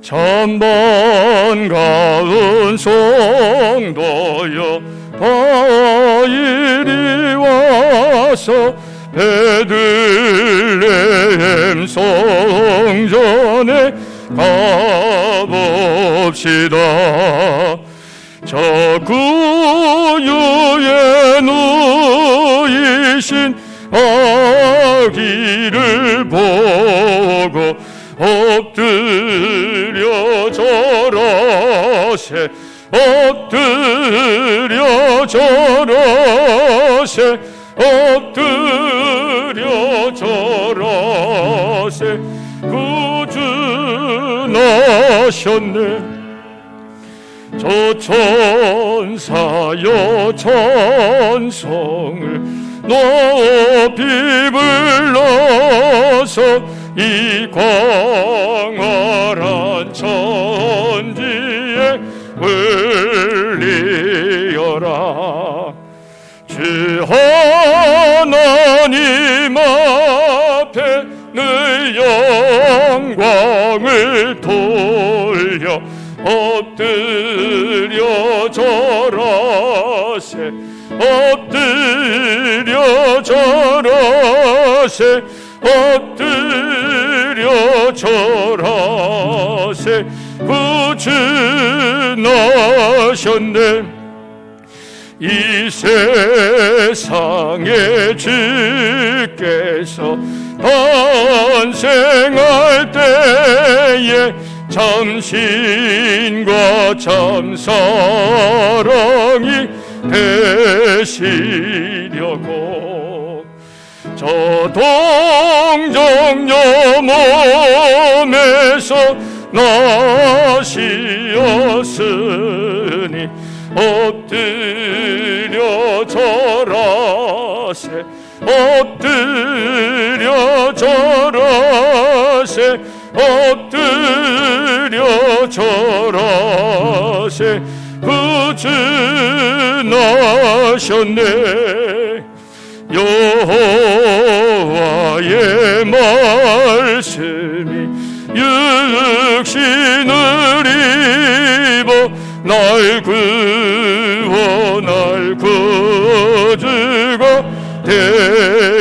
천번 가은 성도여 다 이리 와서 베들레헴 성전에 가봅시다. 저 구유에 누이신 아기를 보고 엎드려 절하세 엎드려 절하세 엎드려 절하세 구주나셨네. 저 천사여 찬송을 높이 불러서 이 광활한 천지에 울리어라. 주 하나님 앞에 늘 영광을 돌려 엎드려 절하세 엎드려 절하세 엎드려 절하세 구주 나셨네. 이 세상에 주께서 탄생할 때에 참신과 참사랑이 되시려고 저 동정녀 몸에서 나시었으니 엎드려 절하세 엎드려 절하세 엎드려 절하세 구주 나셨네. 여호와의 말씀이 육신을 입어 날 구워 날 구주가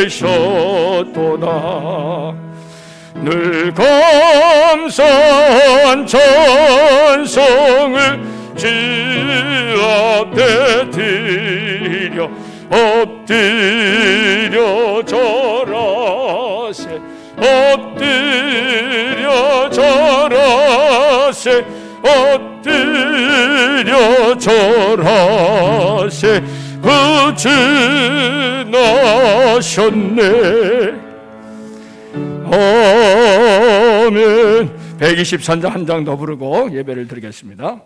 되셨도다. 늘 감사한 찬송을 주 앞에 드려 엎드려 절하세 엎드려 절하세 엎드려 절하세 구주 나셨네. 아멘. 123장 한 장 더 부르고 예배를 드리겠습니다.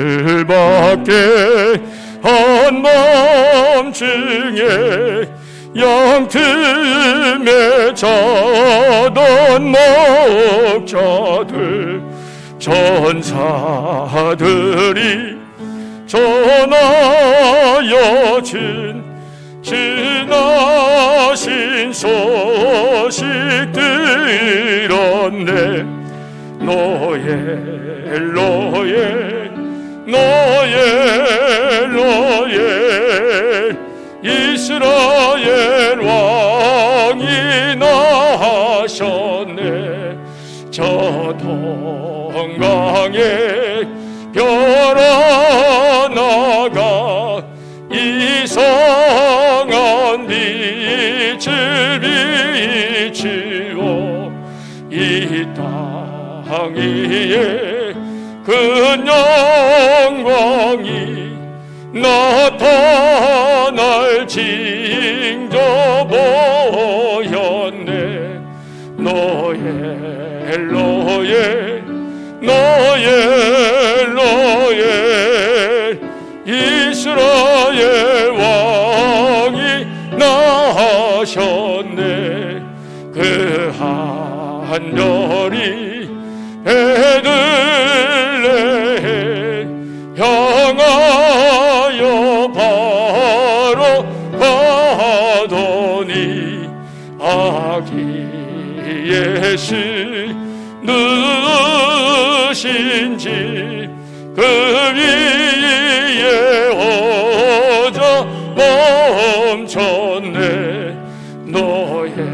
저들밖에 한밤중에 양틈에 자던 목자들 천사들이 전하여 준 지나신 소식 들었네. 노예 이스라엘 왕이 나하셨네. 저 동강에 별 하나가 이상한 빛을 비추어 이 땅 위에 그 영광이 나타날 징조 보였네. 노예 이스라엘 왕이 나하셨네. 그 한별이 베들레헴 향하여 바로 예시 누신지 그 위에 어저 멈췄네. 노엘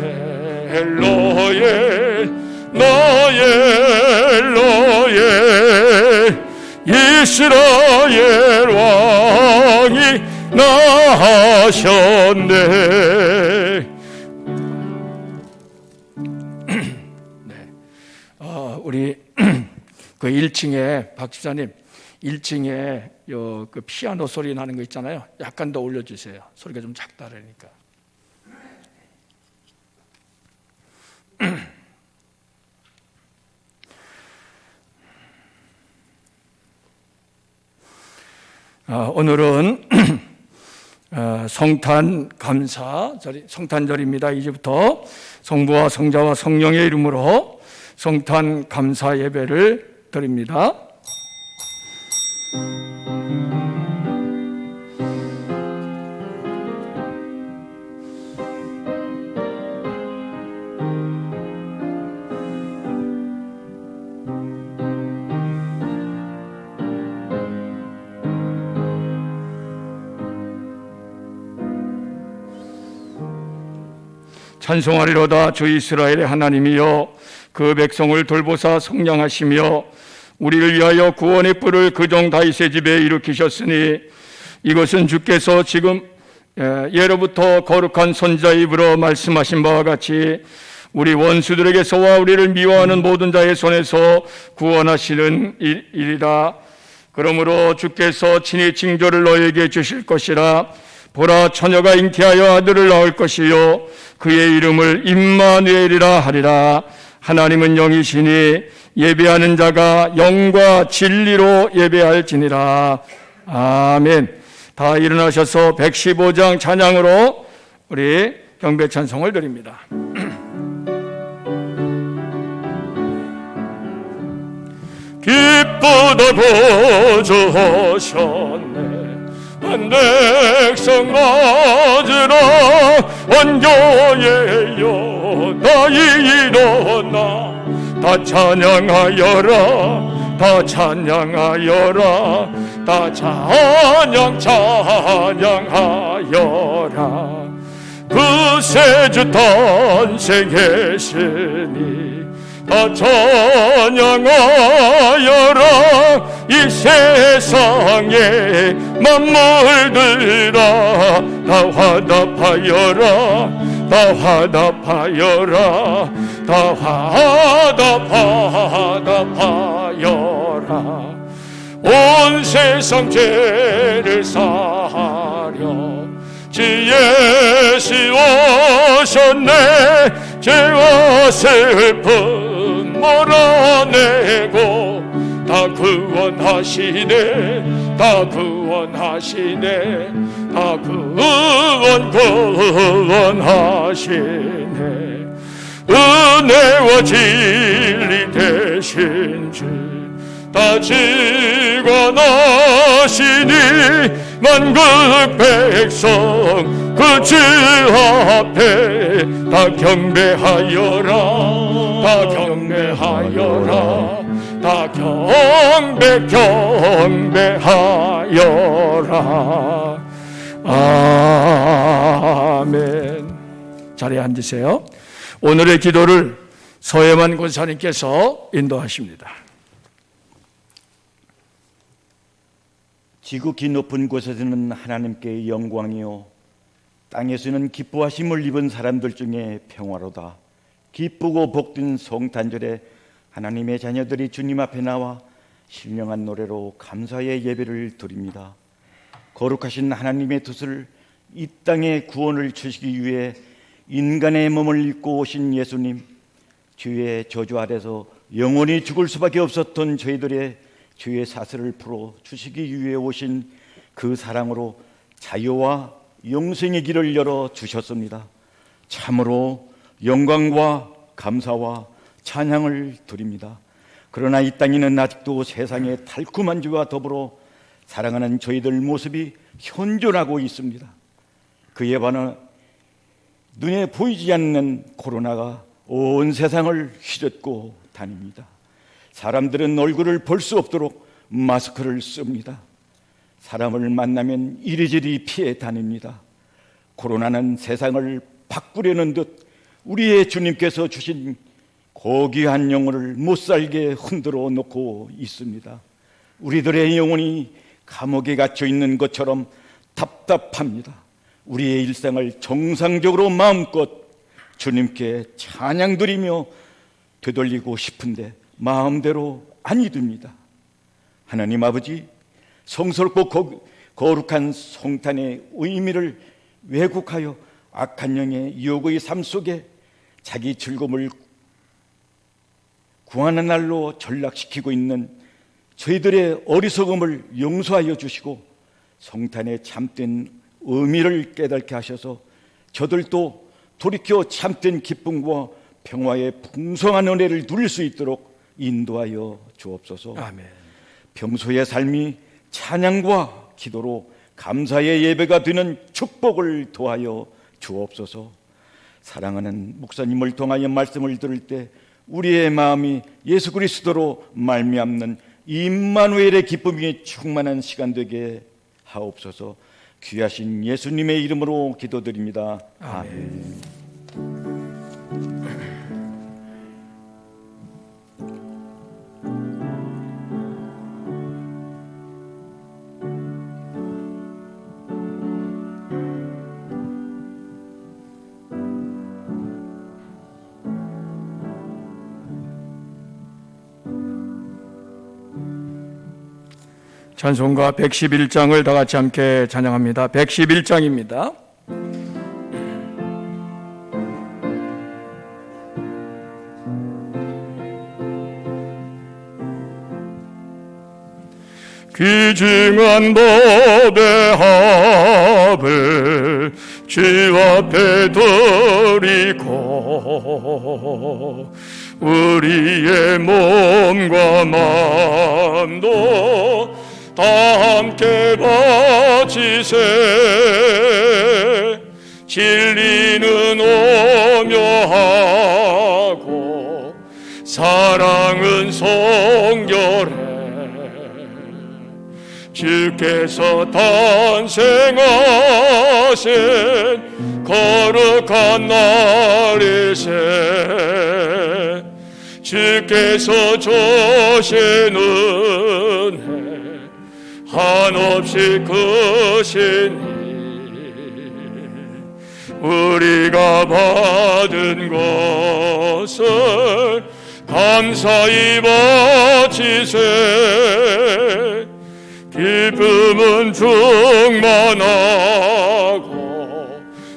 이스라엘 왕이 나셨네. 네. 우리 그 1층에 박 집사님 1층에 그 피아노 소리 나는 거 있잖아요. 약간 더 올려주세요. 소리가 좀 작다 그러니까. 오늘은 성탄 감사절, 성탄절입니다. 이제부터 성부와 성자와 성령의 이름으로 성탄 감사 예배를 드립니다. 찬송하리로다. 주 이스라엘의 하나님이여, 그 백성을 돌보사 성량하시며 우리를 위하여 구원의 뿔을 그종 다윗의 집에 일으키셨으니 이것은 주께서 지금 예로부터 거룩한 선지자의 입으로 말씀하신 바와 같이 우리 원수들에게서와 우리를 미워하는 모든 자의 손에서 구원하시는 일이라. 그러므로 주께서 친히 징조를 너에게 주실 것이라. 보라, 처녀가 잉태하여 아들을 낳을 것이요 그의 이름을 임마누엘이라 하리라. 하나님은 영이시니 예배하는 자가 영과 진리로 예배할지니라. 아멘. 다 일어나셔서 115장 찬양으로 우리 경배 찬송을 드립니다. 기쁘다고 주셨네. 한 백성 맞으라. 원교예여 다 일어나. 다 찬양하여라. 다 찬양하여라. 다 찬양하여라. 그 세주 탄생했으니 다 찬양하여라. 이 세상의 만물들아 다 화답하여라. 다 화답하여라. 다 화답하여라. 온 세상 죄를 사하려 주 예수 오셨네. 죄와 슬픔 몰아내고 다 구원하시네. 다 구원하시네. 다 구원하시네. 은혜와 진리 되신 주 다 직원하시니 만국 백성 그 주 앞에 다 경배하여라. 다 경배하여라. 다 경배하여라. 아멘. 자리에 앉으세요. 오늘의 기도를 서혜만 권사님께서 인도하십니다. 지극히 높은 곳에서는 하나님께 영광이요 땅에서는 기뻐하심을 입은 사람들 중에 평화로다. 기쁘고 복된 성탄절에 하나님의 자녀들이 주님 앞에 나와 신령한 노래로 감사의 예배를 드립니다. 거룩하신 하나님의 뜻을 이 땅에 구원을 주시기 위해 인간의 몸을 입고 오신 예수님, 주의 저주 아래서 영원히 죽을 수밖에 없었던 저희들의 주의 사슬을 풀어 주시기 위해 오신 그 사랑으로 자유와 영생의 길을 열어 주셨습니다. 참으로 영광과 감사와 찬양을 드립니다. 그러나 이 땅에는 아직도 세상의 달콤한 주와 더불어 사랑하는 저희들 모습이 현존하고 있습니다. 그에 반해 눈에 보이지 않는 코로나가 온 세상을 휘젓고 다닙니다. 사람들은 얼굴을 볼 수 없도록 마스크를 씁니다. 사람을 만나면 이리저리 피해 다닙니다. 코로나는 세상을 바꾸려는 듯 우리의 주님께서 주신 고귀한 영혼을 못살게 흔들어 놓고 있습니다. 우리들의 영혼이 감옥에 갇혀 있는 것처럼 답답합니다. 우리의 일상을 정상적으로 마음껏 주님께 찬양드리며 되돌리고 싶은데 마음대로 아니 됩니다. 하나님 아버지, 성스럽고 거룩한 성탄의 의미를 왜곡하여 악한 영의 유혹의 삶 속에 자기 즐거움을 구하는 날로 전락시키고 있는 저희들의 어리석음을 용서하여 주시고 성탄의 참된 의미를 깨닫게 하셔서 저들도 돌이켜 참된 기쁨과 평화의 풍성한 은혜를 누릴 수 있도록 인도하여 주옵소서. 아멘. 평소의 삶이 찬양과 기도로 감사의 예배가 되는 축복을 도하여 주옵소서. 사랑하는 목사님을 통하여 말씀을 들을 때 우리의 마음이 예수 그리스도로 말미암는 임마누엘의 기쁨이 충만한 시간 되게 하옵소서. 귀하신 예수님의 이름으로 기도드립니다. 아멘. 찬송가 111장을 다 같이 함께 찬양합니다. 111장입니다. 귀중한 법의 합을 주 앞에 드리고 우리의 몸과 마음도 다 함께 바치세. 진리는 오묘하고 사랑은 성결해. 주께서 탄생하신 거룩한 날이세. 주께서 주신 은혜 한없이 크시니 우리가 받은 것을 감사히 바치세. 기쁨은 충만하고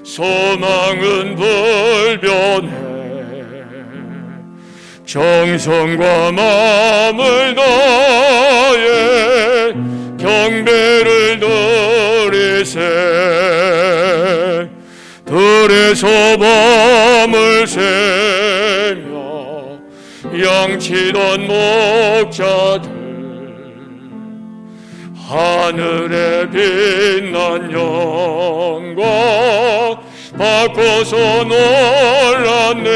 소망은 불변해. 정성과 마음을 다해 경배를 드리세. 들에서 밤을 새며 양치던 목자들 하늘에 빛난 영광 바꿔서 놀랐네.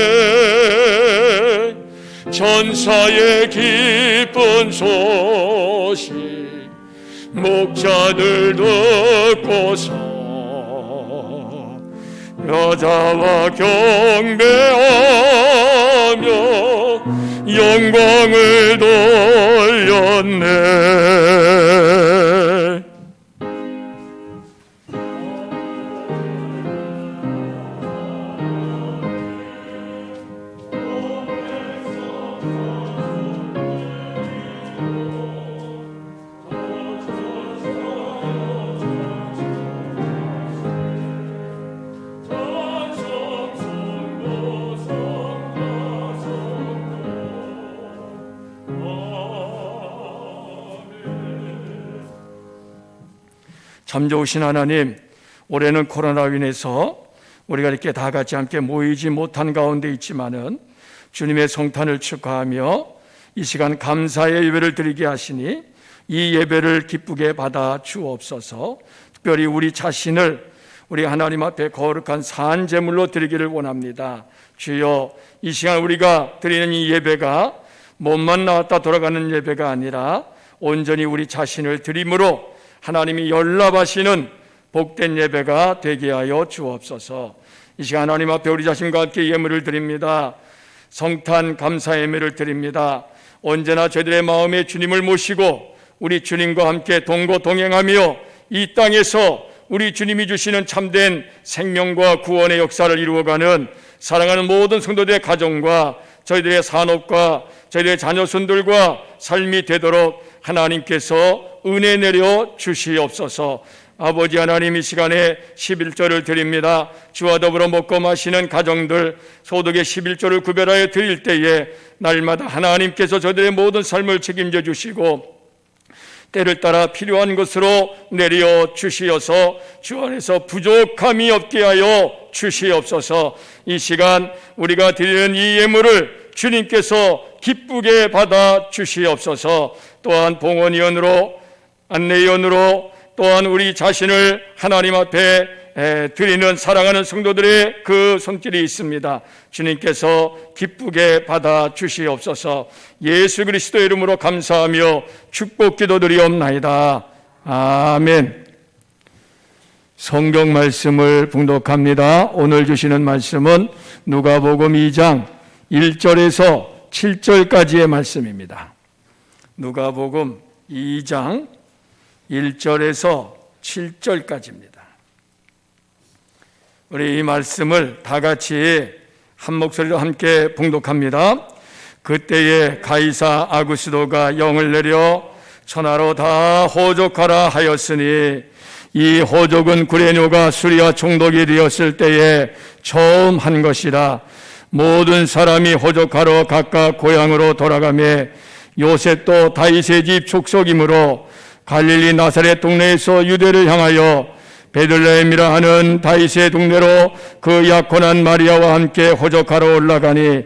천사의 기쁜 소식 목자들 듣고서 여자와 경배하며 영광을 돌렸네. 참 좋으신 하나님, 올해는 코로나로 인해서 우리가 이렇게 다 같이 함께 모이지 못한 가운데 있지만은 주님의 성탄을 축하하며 이 시간 감사의 예배를 드리게 하시니 이 예배를 기쁘게 받아 주옵소서. 특별히 우리 자신을 우리 하나님 앞에 거룩한 산 제물로 드리기를 원합니다. 주여, 이 시간 우리가 드리는 이 예배가 몸만 나왔다 돌아가는 예배가 아니라 온전히 우리 자신을 드림으로 하나님이 연락하시는 복된 예배가 되게 하여 주옵소서. 이 시간 하나님 앞에 우리 자신과 함께 예물을 드립니다. 성탄 감사 예물을 드립니다. 언제나 저희들의 마음에 주님을 모시고 우리 주님과 함께 동거동행하며 이 땅에서 우리 주님이 주시는 참된 생명과 구원의 역사를 이루어가는 사랑하는 모든 성도들의 가정과 저희들의 산업과 저희들의 자녀손들과 삶이 되도록 하나님께서 은혜 내려 주시옵소서. 아버지 하나님, 이 시간에 11조를 드립니다. 주와 더불어 먹고 마시는 가정들 소득의 11조를 구별하여 드릴 때에 날마다 하나님께서 저들의 모든 삶을 책임져 주시고 때를 따라 필요한 것으로 내려 주시어서 주 안에서 부족함이 없게 하여 주시옵소서. 이 시간 우리가 드리는 이 예물을 주님께서 기쁘게 받아 주시옵소서. 또한 봉헌위원으로 안내위원으로 또한 우리 자신을 하나님 앞에 드리는 사랑하는 성도들의 그 손길이 있습니다. 주님께서 기쁘게 받아 주시옵소서. 예수 그리스도의 이름으로 감사하며 축복 기도드리옵나이다. 아멘. 성경 말씀을 봉독합니다. 오늘 주시는 말씀은 누가복음 2장 1절에서 7절까지의 말씀입니다. 누가복음 2장 1절에서 7절까지입니다. 우리 이 말씀을 다 같이 한 목소리로 함께 봉독합니다. 그때에 가이사 아구스도가 영을 내려 천하로 다 호족하라 하였으니 이 호족은 구레뇨가 수리와 총독이 되었을 때에 처음 한 것이라. 모든 사람이 호족하러 각각 고향으로 돌아가며 요셉도 다윗의 집 족속이므로 갈릴리 나사렛 동네에서 유대를 향하여 베들레헴이라 하는 다윗의 동네로 그 약혼한 마리아와 함께 호적하러 올라가니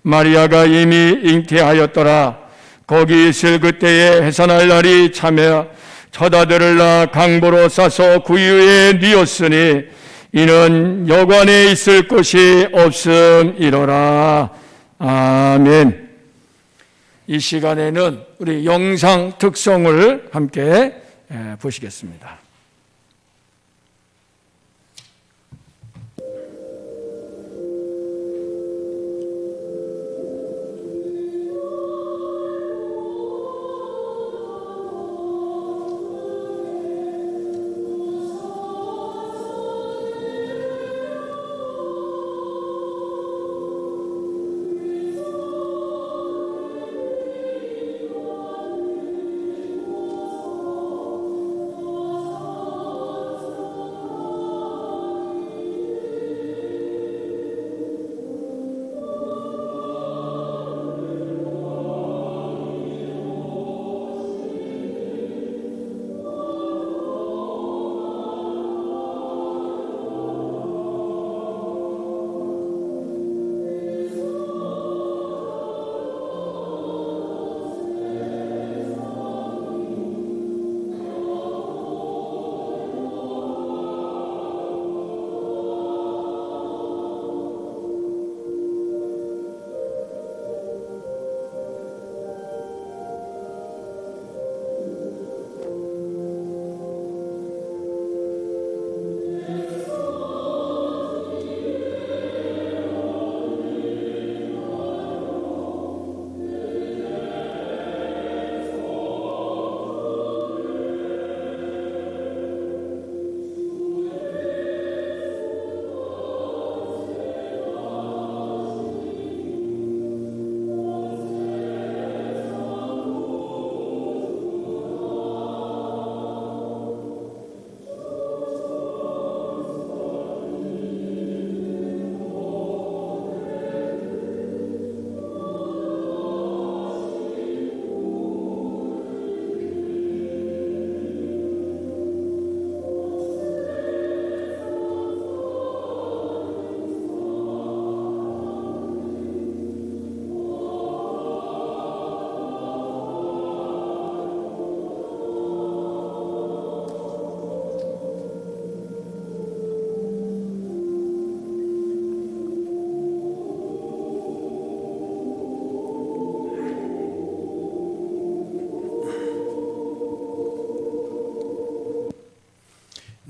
마리아가 이미 잉태하였더라. 거기 있을 그때에 해산할 날이 차며 처자들을 낳아 강보로 싸서 구유에 뉘었으니 이는 여관에 있을 곳이 없음이로라. 아멘. 이 시간에는 우리 영상 특성을 함께 보시겠습니다.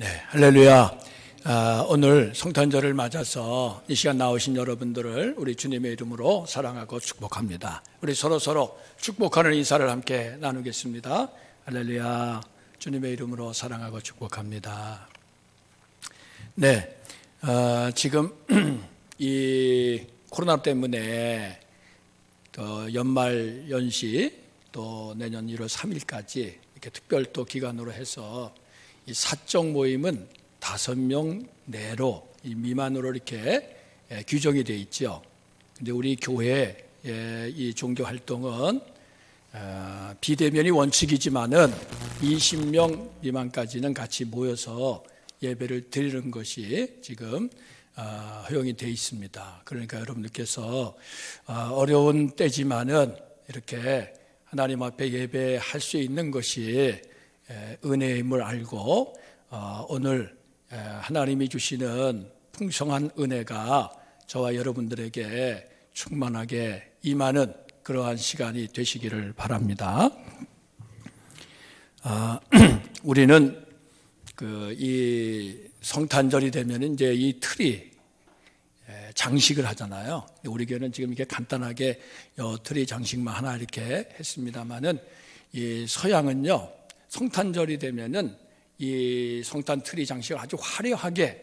네, 할렐루야. 오늘 성탄절을 맞아서 이 시간 나오신 여러분들을 우리 주님의 이름으로 사랑하고 축복합니다. 우리 서로 축복하는 인사를 함께 나누겠습니다. 할렐루야. 주님의 이름으로 사랑하고 축복합니다. 네, 지금 이 코로나 때문에 연말 연시 또 내년 1월 3일까지 이렇게 특별 또 기간으로 해서 이 사적 모임은 5명 내로 미만으로 이렇게 규정이 되어 있죠. 근데 우리 교회의 이 종교 활동은 비대면이 원칙이지만은 20명 미만까지는 같이 모여서 예배를 드리는 것이 지금 허용이 되어 있습니다. 그러니까 여러분들께서 어려운 때지만은 이렇게 하나님 앞에 예배할 수 있는 것이 은혜임을 알고 오늘 하나님이 주시는 풍성한 은혜가 저와 여러분들에게 충만하게 임하는 그러한 시간이 되시기를 바랍니다. 우리는 이 성탄절이 되면 이제 이 트리 장식을 하잖아요. 우리 교회는 지금 이렇게 간단하게 트리 장식만 하나 이렇게 했습니다만은 이 서양은요, 성탄절이 되면은 이 성탄 트리 장식을 아주 화려하게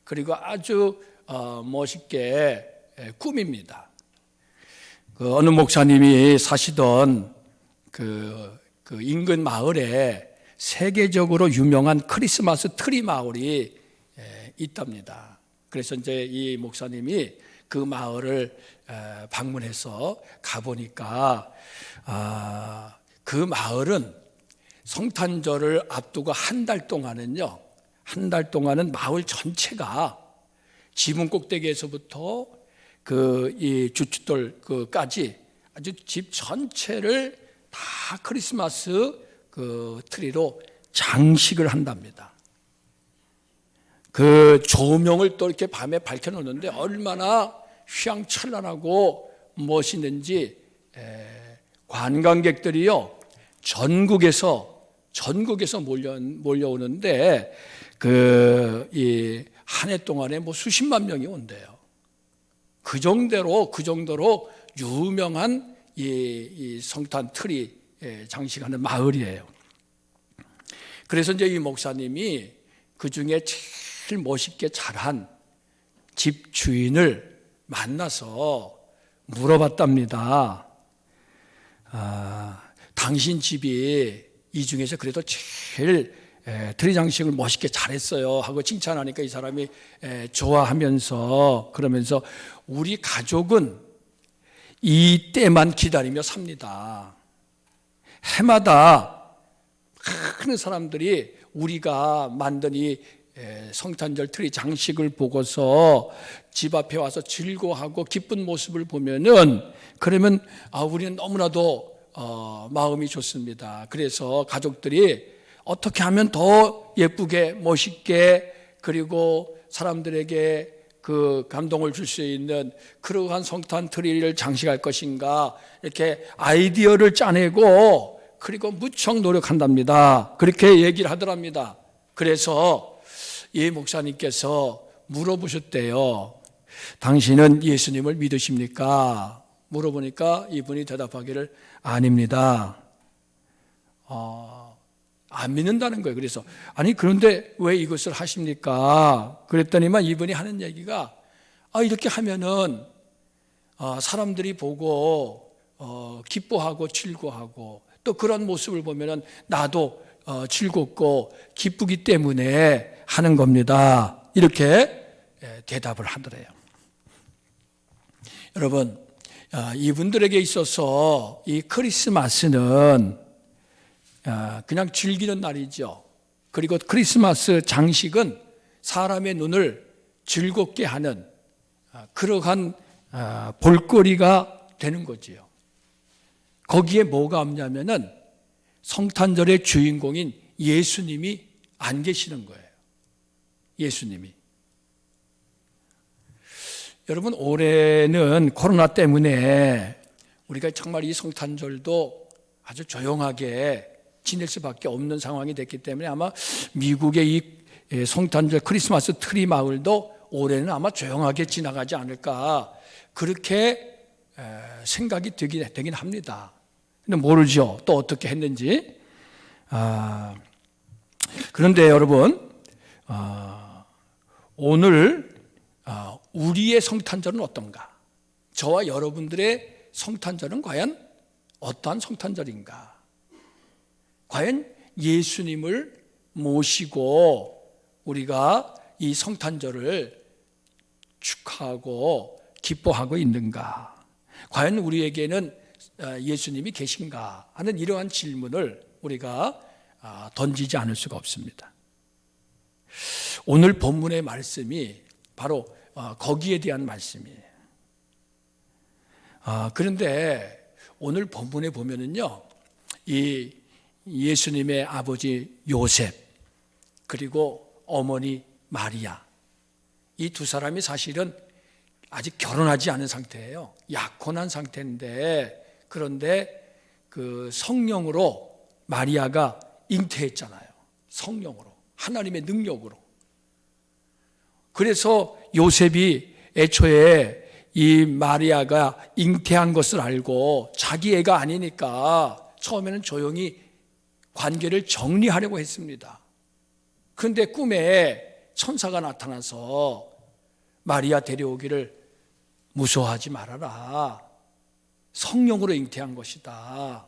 그리고 아주 멋있게 꾸밉니다. 어느 목사님이 사시던 그 인근 마을에 세계적으로 유명한 크리스마스 트리 마을이 있답니다. 그래서 이제 이 목사님이 그 마을을 방문해서 가보니까 그 마을은 성탄절을 앞두고 한 달 동안은요, 한 달 동안은 마을 전체가 지붕 꼭대기에서부터 이 주춧돌까지 아주 집 전체를 다 크리스마스 트리로 장식을 한답니다. 그 조명을 또 이렇게 밤에 밝혀놓는데 얼마나 휘황찬란하고 멋있는지 관광객들이요, 전국에서 몰려오는데 이 한 해 동안에 뭐 수십만 명이 온대요. 그 정도로 유명한 이 성탄 트리 장식하는 마을이에요. 그래서 이제 이 목사님이 그 중에 제일 멋있게 잘한 집 주인을 만나서 물어봤답니다. 당신 집이 이 중에서 그래도 제일 트리 장식을 멋있게 잘했어요 하고 칭찬하니까 이 사람이 좋아하면서 그러면서 우리 가족은 이 때만 기다리며 삽니다. 해마다 많은 사람들이 우리가 만든 이 성탄절 트리 장식을 보고서 집 앞에 와서 즐거워하고 기쁜 모습을 보면은 그러면 우리는 너무나도 마음이 좋습니다. 그래서 가족들이 어떻게 하면 더 예쁘게 멋있게 그리고 사람들에게 그 감동을 줄 수 있는 그러한 성탄 트리를 장식할 것인가 이렇게 아이디어를 짜내고 그리고 무척 노력한답니다. 그렇게 얘기를 하더랍니다. 그래서 이 목사님께서 물어보셨대요. 당신은 예수님을 믿으십니까? 물어보니까 이분이 대답하기를 아닙니다. 안 믿는다는 거예요. 그래서 그런데 왜 이것을 하십니까? 그랬더니만 이분이 하는 얘기가 이렇게 하면은 사람들이 보고 기뻐하고 즐거워하고 또 그런 모습을 보면은 나도 즐겁고 기쁘기 때문에 하는 겁니다. 이렇게 대답을 하더래요. 여러분, 이분들에게 있어서 이 크리스마스는 그냥 즐기는 날이죠. 그리고 크리스마스 장식은 사람의 눈을 즐겁게 하는 그러한 볼거리가 되는 거지요. 거기에 뭐가 없냐면은 성탄절의 주인공인 예수님이 안 계시는 거예요. 예수님이. 여러분, 올해는 코로나 때문에 우리가 정말 이 성탄절도 아주 조용하게 지낼 수밖에 없는 상황이 됐기 때문에 아마 미국의 성탄절 크리스마스 트리 마을도 올해는 아마 조용하게 지나가지 않을까 그렇게 생각이 되긴 합니다. 근데 모르죠. 또 어떻게 했는지. 그런데 여러분, 오늘 우리의 성탄절은 어떤가? 저와 여러분들의 성탄절은 과연 어떠한 성탄절인가? 과연 예수님을 모시고 우리가 이 성탄절을 축하하고 기뻐하고 있는가? 과연 우리에게는 예수님이 계신가 하는 이러한 질문을 우리가 던지지 않을 수가 없습니다. 오늘 본문의 말씀이 바로 거기에 대한 말씀이에요. 그런데 오늘 본문에 보면은요, 이 예수님의 아버지 요셉 그리고 어머니 마리아, 이 두 사람이 사실은 아직 결혼하지 않은 상태예요. 약혼한 상태인데, 그런데 그 성령으로 마리아가 잉태했잖아요. 성령으로, 하나님의 능력으로. 그래서 요셉이 애초에 이 마리아가 잉태한 것을 알고 자기 애가 아니니까 처음에는 조용히 관계를 정리하려고 했습니다. 그런데 꿈에 천사가 나타나서 마리아 데려오기를 무서워하지 말아라. 성령으로 잉태한 것이다.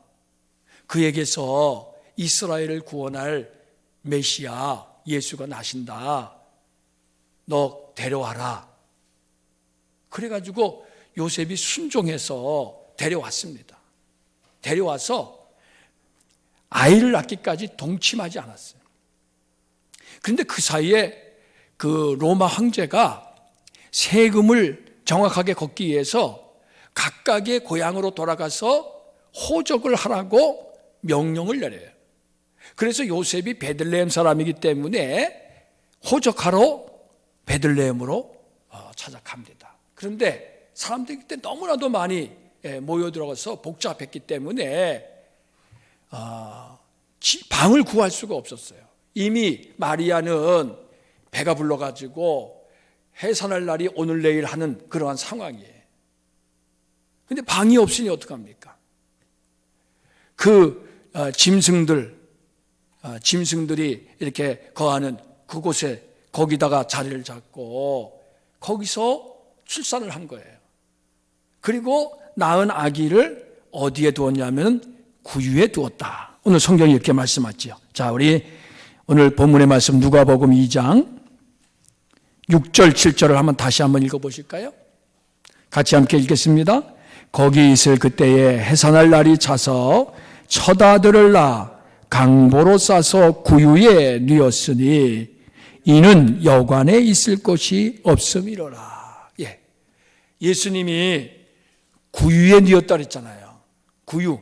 그에게서 이스라엘을 구원할 메시아 예수가 나신다. 너 데려와라. 그래가지고 요셉이 순종해서 데려왔습니다. 데려와서 아이를 낳기까지 동침하지 않았어요. 그런데 그 사이에 그 로마 황제가 세금을 정확하게 걷기 위해서 각각의 고향으로 돌아가서 호적을 하라고 명령을 내려요. 그래서 요셉이 베들레헴 사람이기 때문에 호적하러 베들레헴으로 찾아갑니다. 그런데 사람들이 그때 너무나도 많이 모여들어가서 복잡했기 때문에 방을 구할 수가 없었어요. 이미 마리아는 배가 불러가지고 해산할 날이 오늘 내일 하는 그러한 상황이에요. 그런데 방이 없으니 어떡합니까? 그 짐승들이 이렇게 거하는 그곳에 거기다가 자리를 잡고 거기서 출산을 한 거예요. 그리고 낳은 아기를 어디에 두었냐면 구유에 두었다. 오늘 성경이 이렇게 말씀하죠. 자, 우리 오늘 본문의 말씀 누가복음 2장 6절 7절을 다시 한번 읽어보실까요? 같이 함께 읽겠습니다. 거기 있을 그때에 해산할 날이 차서 첫 아들을 낳아 강보로 싸서 구유에 뉘었으니 이는 여관에 있을 곳이 없음이로라. 예수님이 구유에 뉘었다 그랬잖아요. 구유,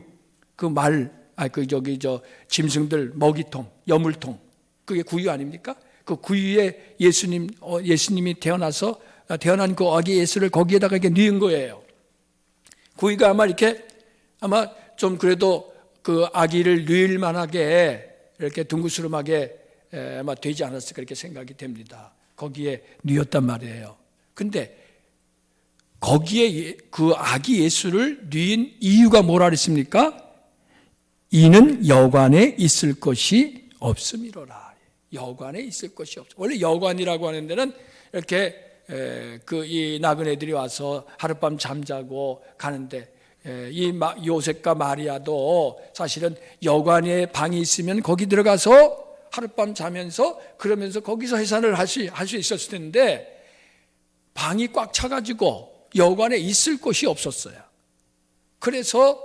짐승들 먹이통, 여물통, 그게 구유 아닙니까? 그 구유에 예수님이 태어난 그 아기 예수를 거기에다가 이렇게 뉘은 거예요. 구유가 아마 좀 그래도 그 아기를 뉘을 만하게 이렇게 둥그스름하게 아마 되지 않았을까 그렇게 생각이 됩니다. 거기에 뉘었단 말이에요. 근데 거기에 그 아기 예수를 뉘은 이유가 뭐라 그랬습니까? 이는 여관에 있을 것이 없음이로라. 여관에 있을 것이 없어. 원래 여관이라고 하는 데는 이렇게 이 나그네들이 와서 하룻밤 잠자고 가는데 이 요셉과 마리아도 사실은 여관에 방이 있으면 거기 들어가서 하룻밤 자면서 그러면서 거기서 해산을 할 수 있었을 텐데 방이 꽉 차가지고 여관에 있을 곳이 없었어요. 그래서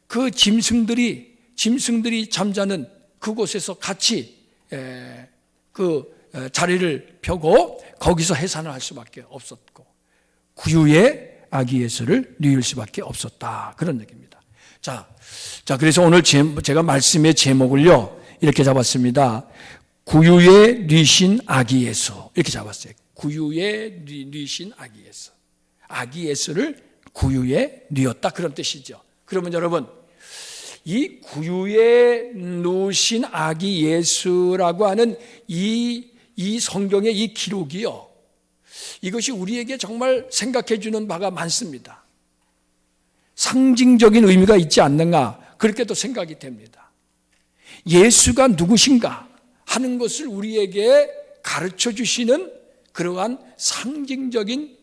그 짐승들이 잠자는 그곳에서 같이 그 자리를 펴고 거기서 해산을 할 수밖에 없었고 구유에 아기 예수를 뉘을 수밖에 없었다. 그런 얘기입니다. 자, 그래서 오늘 제가 말씀의 제목을요 이렇게 잡았습니다. 구유에 뉘신 아기 예수 이렇게 잡았어요. 구유에 뉘신 아기 예수. 아기 예수를 구유에 뉘었다 그런 뜻이죠. 그러면 여러분 이 구유에 누신 아기 예수라고 하는 이 이 성경의 이 기록이요, 이것이 우리에게 정말 생각해 주는 바가 많습니다. 상징적인 의미가 있지 않는가, 그렇게도 생각이 됩니다. 예수가 누구신가 하는 것을 우리에게 가르쳐 주시는 그러한 상징적인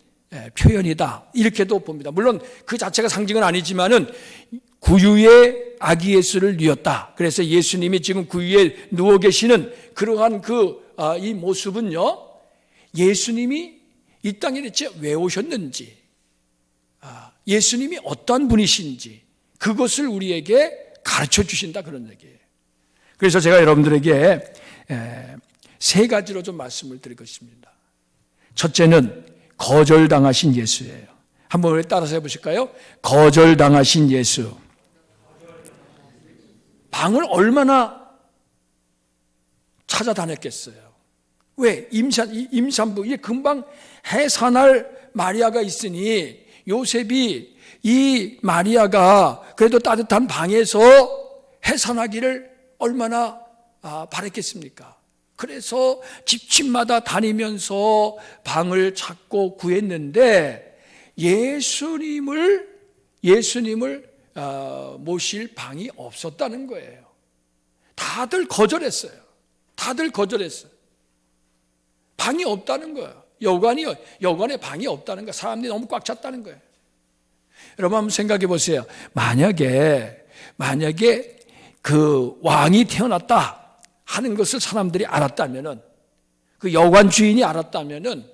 표현이다, 이렇게도 봅니다. 물론 그 자체가 상징은 아니지만은 구유에 아기 예수를 뉘었다. 그래서 예수님이 지금 구유에 누워 계시는 그러한 이 모습은요, 예수님이 이 땅에 대체 왜 오셨는지, 예수님이 어떠한 분이신지 그것을 우리에게 가르쳐 주신다, 그런 얘기예요. 그래서 제가 여러분들에게 세 가지로 좀 말씀을 드리겠습니다. 첫째는 거절당하신 예수예요. 한번 우리 따라서 해보실까요? 거절당하신 예수. 방을 얼마나 찾아다녔겠어요. 왜? 임산부, 이게 금방 해산할 마리아가 있으니 요셉이 이 마리아가 그래도 따뜻한 방에서 해산하기를 얼마나 바랬겠습니까? 그래서 집집마다 다니면서 방을 찾고 구했는데 예수님을 모실 방이 없었다는 거예요. 다들 거절했어요. 방이 없다는 거예요. 여관에 방이 없다는 거예요. 사람들이 너무 꽉 찼다는 거예요. 여러분 한번 생각해 보세요. 만약에 그 왕이 태어났다 하는 것을 사람들이 알았다면은, 그 여관 주인이 알았다면은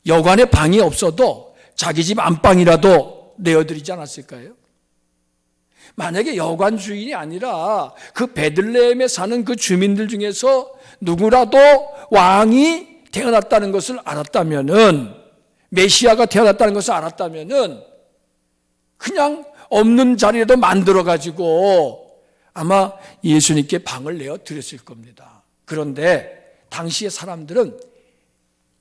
여관에 방이 없어도 자기 집 안방이라도 내어드리지 않았을까요? 만약에 여관 주인이 아니라 그 베들레헴에 사는 그 주민들 중에서 누구라도 왕이 태어났다는 것을 알았다면은, 메시아가 태어났다는 것을 알았다면은 그냥 없는 자리에도 만들어가지고 아마 예수님께 방을 내어 드렸을 겁니다. 그런데 당시의 사람들은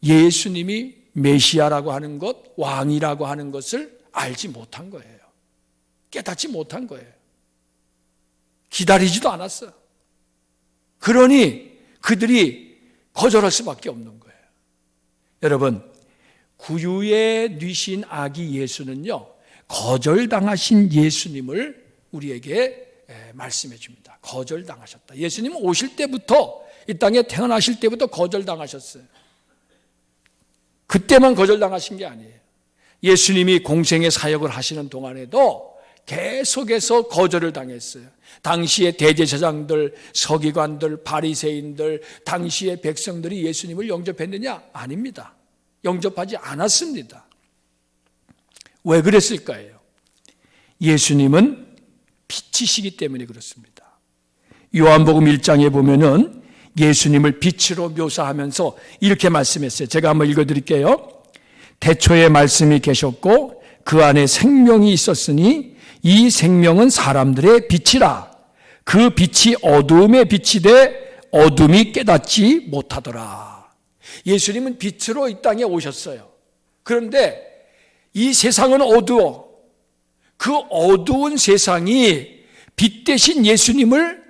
예수님이 메시아라고 하는 것, 왕이라고 하는 것을 알지 못한 거예요. 깨닫지 못한 거예요. 기다리지도 않았어요. 그러니 그들이 거절할 수밖에 없는 거예요. 여러분, 구유에 뉘신 아기 예수는요, 거절당하신 예수님을 우리에게 말씀해 줍니다. 거절당하셨다. 예수님은 오실 때부터, 이 땅에 태어나실 때부터 거절당하셨어요. 그때만 거절당하신 게 아니에요. 예수님이 공생의 사역을 하시는 동안에도 계속해서 거절을 당했어요. 당시의 대제사장들, 서기관들, 바리새인들, 당시의 백성들이 예수님을 영접했느냐? 아닙니다. 영접하지 않았습니다. 왜 그랬을까요? 예수님은 빛이시기 때문에 그렇습니다. 요한복음 1장에 보면은 예수님을 빛으로 묘사하면서 이렇게 말씀했어요. 제가 한번 읽어드릴게요. 태초에 말씀이 계셨고 그 안에 생명이 있었으니 이 생명은 사람들의 빛이라. 그 빛이 어두움에 비치되 어둠이 깨닫지 못하더라. 예수님은 빛으로 이 땅에 오셨어요. 그런데 이 세상은 어두워. 그 어두운 세상이 빛 대신 예수님을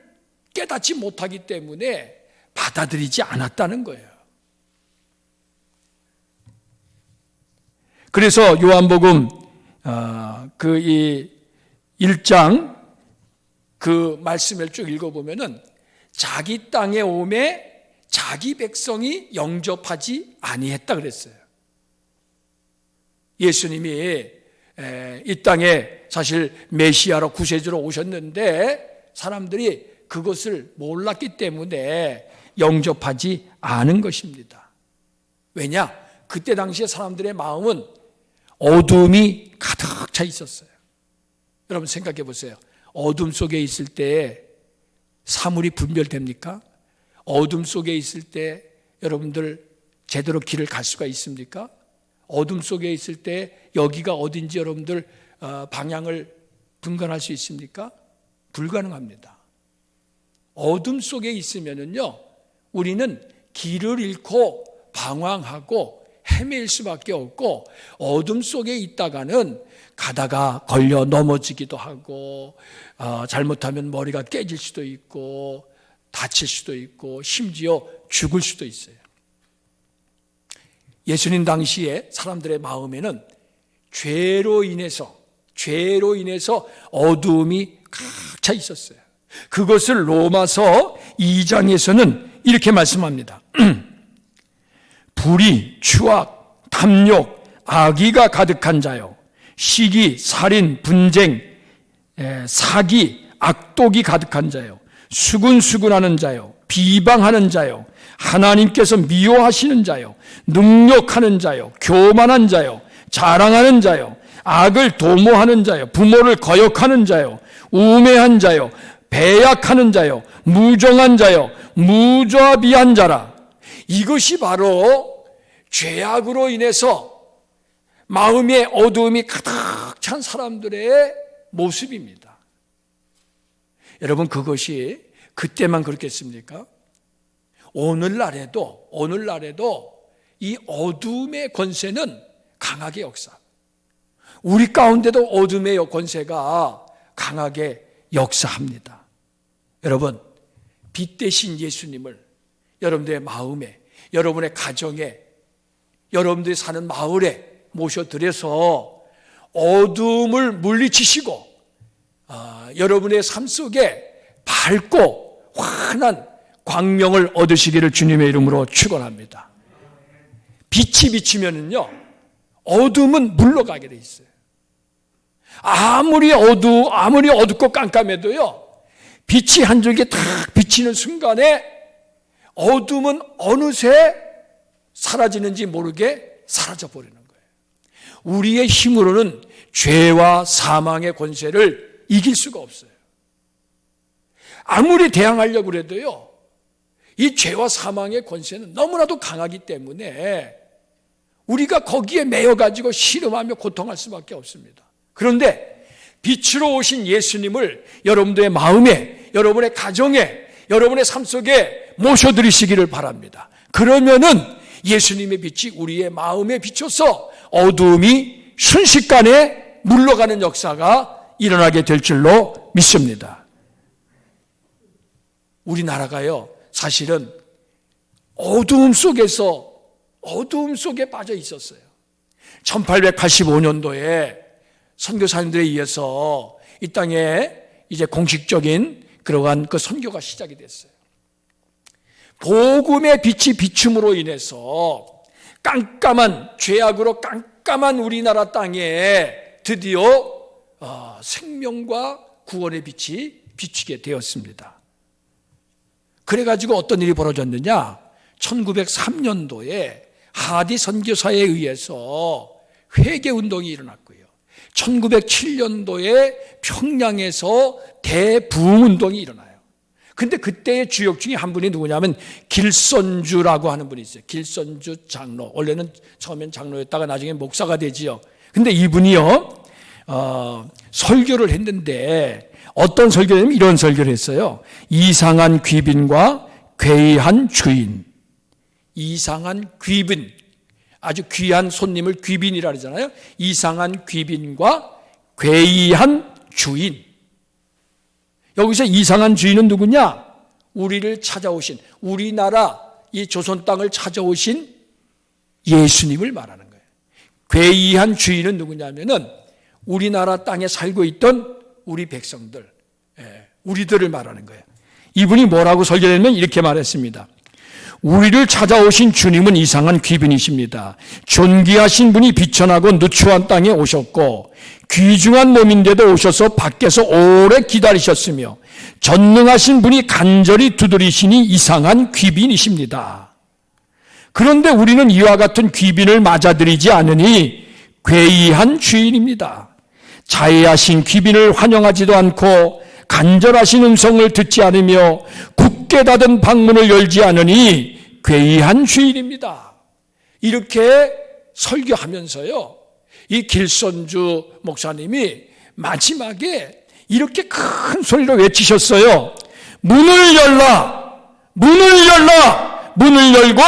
깨닫지 못하기 때문에 받아들이지 않았다는 거예요. 그래서 요한복음 이 1장 그 말씀을 쭉 읽어보면은 자기 땅에 오매 자기 백성이 영접하지 아니했다 그랬어요. 예수님이 이 땅에 사실 메시아로 구세주로 오셨는데 사람들이 그것을 몰랐기 때문에 영접하지 않은 것입니다. 왜냐? 그때 당시에 사람들의 마음은 어둠이 가득 차 있었어요. 여러분 생각해 보세요. 어둠 속에 있을 때 사물이 분별됩니까? 어둠 속에 있을 때 여러분들 제대로 길을 갈 수가 있습니까? 어둠 속에 있을 때 여기가 어딘지 여러분들 방향을 분간할 수 있습니까? 불가능합니다. 어둠 속에 있으면은요, 우리는 길을 잃고 방황하고 헤맬 수밖에 없고, 어둠 속에 있다가는 가다가 걸려 넘어지기도 하고, 잘못하면 머리가 깨질 수도 있고, 다칠 수도 있고 심지어 죽을 수도 있어요. 예수님 당시에 사람들의 마음에는 죄로 인해서 어두움이 가득 차 있었어요. 그것을 로마서 2장에서는 이렇게 말씀합니다. 불의, 추악, 탐욕, 악의가 가득한 자요, 시기, 살인, 분쟁, 사기, 악독이 가득한 자요, 수군수군하는 자요, 비방하는 자요, 하나님께서 미워하시는 자요, 능욕하는 자요, 교만한 자요, 자랑하는 자요, 악을 도모하는 자요, 부모를 거역하는 자요, 우매한 자요, 배약하는 자요, 무정한 자요, 무자비한 자라. 이것이 바로 죄악으로 인해서 마음의 어두움이 가득 찬 사람들의 모습입니다. 여러분, 그것이 그때만 그렇겠습니까? 오늘날에도 이 어두움의 권세는 강하게 역사. 우리 가운데도 어둠의 권세가 강하게 역사합니다. 여러분, 빛 대신 예수님을 여러분들의 마음에, 여러분의 가정에, 여러분들이 사는 마을에 모셔드려서 어둠을 물리치시고 여러분의 삶 속에 밝고 환한 광명을 얻으시기를 주님의 이름으로 축원합니다. 빛이 비치면은요, 어둠은 물러가게 돼 있어요. 아무리 어둡고 깜깜해도요, 빛이 한 줄기 탁 비치는 순간에 어둠은 어느새 사라지는지 모르게 사라져 버리는 거예요. 우리의 힘으로는 죄와 사망의 권세를 이길 수가 없어요. 아무리 대항하려고 해도요, 이 죄와 사망의 권세는 너무나도 강하기 때문에 우리가 거기에 매여가지고 씨름하며 고통할 수밖에 없습니다. 그런데 빛으로 오신 예수님을 여러분들의 마음에, 여러분의 가정에, 여러분의 삶 속에 모셔드리시기를 바랍니다. 그러면은 예수님의 빛이 우리의 마음에 비춰서 어두움이 순식간에 물러가는 역사가 일어나게 될 줄로 믿습니다. 우리나라가요, 사실은 어두움 속에 빠져 있었어요. 1885년도에 선교사님들에 의해서 이 땅에 이제 공식적인 그러한 그 선교가 시작이 됐어요. 복음의 빛이 비춤으로 인해서 깜깜한 죄악으로 깜깜한 우리나라 땅에 드디어 생명과 구원의 빛이 비추게 되었습니다. 그래가지고 어떤 일이 벌어졌느냐? 1903년도에 하디 선교사에 의해서 회개운동이 일어났고요. 1907년도에 평양에서 대부흥운동이 일어나요. 근데 그때의 주역 중에 한 분이 누구냐면 길선주라고 하는 분이 있어요. 길선주 장로. 원래는 처음엔 장로였다가 나중에 목사가 되지요. 근데 이분이요, 설교를 했는데 어떤 설교냐면 이런 설교를 했어요. 이상한 귀빈과 괴이한 주인. 이상한 귀빈, 아주 귀한 손님을 귀빈이라 그러잖아요. 이상한 귀빈과 괴이한 주인. 여기서 이상한 주인은 누구냐? 우리를 찾아오신, 우리나라 이 조선 땅을 찾아오신 예수님을 말하는 거예요. 괴이한 주인은 누구냐면은 우리나라 땅에 살고 있던 우리 백성들, 우리들을 말하는 거예요. 이분이 뭐라고 설교했냐면 이렇게 말했습니다. 우리를 찾아오신 주님은 이상한 귀빈이십니다. 존귀하신 분이 비천하고 누추한 땅에 오셨고 귀중한 몸인데도 오셔서 밖에서 오래 기다리셨으며 전능하신 분이 간절히 두드리시니 이상한 귀빈이십니다. 그런데 우리는 이와 같은 귀빈을 맞아들이지 않으니 괴이한 주인입니다. 자애하신 귀빈을 환영하지도 않고 간절하신 음성을 듣지 않으며 굳게 닫은 방문을 열지 않으니 괴이한 주인입니다. 이렇게 설교하면서요, 이 길선주 목사님이 마지막에 이렇게 큰 소리로 외치셨어요. 문을 열라! 문을 열라! 문을 열고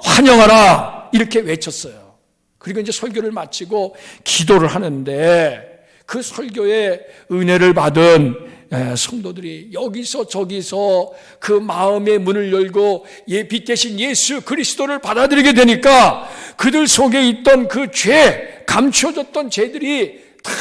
환영하라! 이렇게 외쳤어요. 그리고 이제 설교를 마치고 기도를 하는데 그 설교에 은혜를 받은 성도들이 여기서 저기서 그 마음의 문을 열고 빛 대신 예수 그리스도를 받아들이게 되니까 그들 속에 있던 그 죄, 감추어졌던 죄들이 다